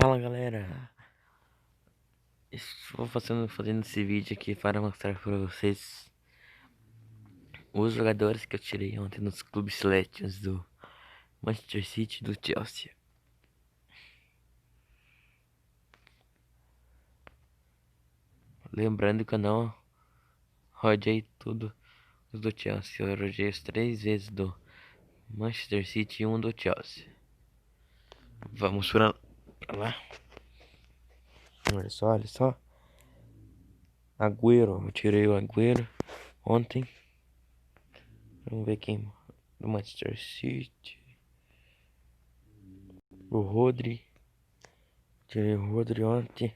Fala galera, estou fazendo esse vídeo aqui para mostrar para vocês os jogadores que eu tirei ontem nos clubes selections do Manchester City e do Chelsea. Lembrando que eu não rodei tudo os do Chelsea, eu rodei os 3 vezes do Manchester City e um do Chelsea. Vamos pra lá. Olha só. Agüero, eu tirei o Agüero ontem. Vamos ver quem do Manchester City. O Rodri. Tirei o Rodri ontem.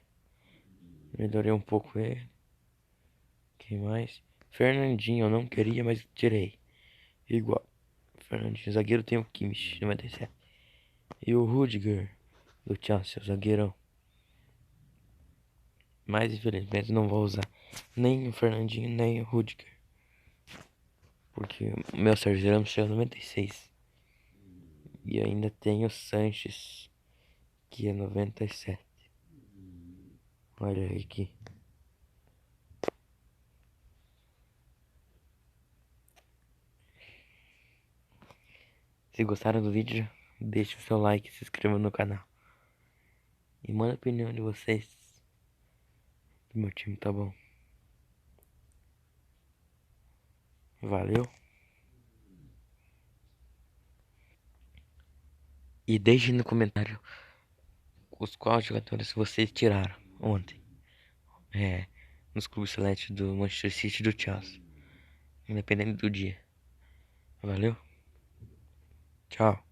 Melhorei um pouco ele. Quem mais? Fernandinho, eu não queria, mas tirei. Igual. Fernandinho, zagueiro tem o Kimmich, 97. E o Rudiger, do Chelsea, o zagueirão. Mas infelizmente não vou usar nem o Fernandinho, nem o Rudiger. Porque o meu Sérgio Ramos chegou 96. E ainda tem o Sanches, que é 97. Olha aí aqui. Se gostaram do vídeo, deixe o seu like e se inscreva no canal. E manda a opinião de vocês. Meu time tá bom. Valeu. E deixe no comentário os quais jogadores vocês tiraram ontem. Nos clubes select do Manchester City e do Chelsea. Independente do dia. Valeu. Tchau.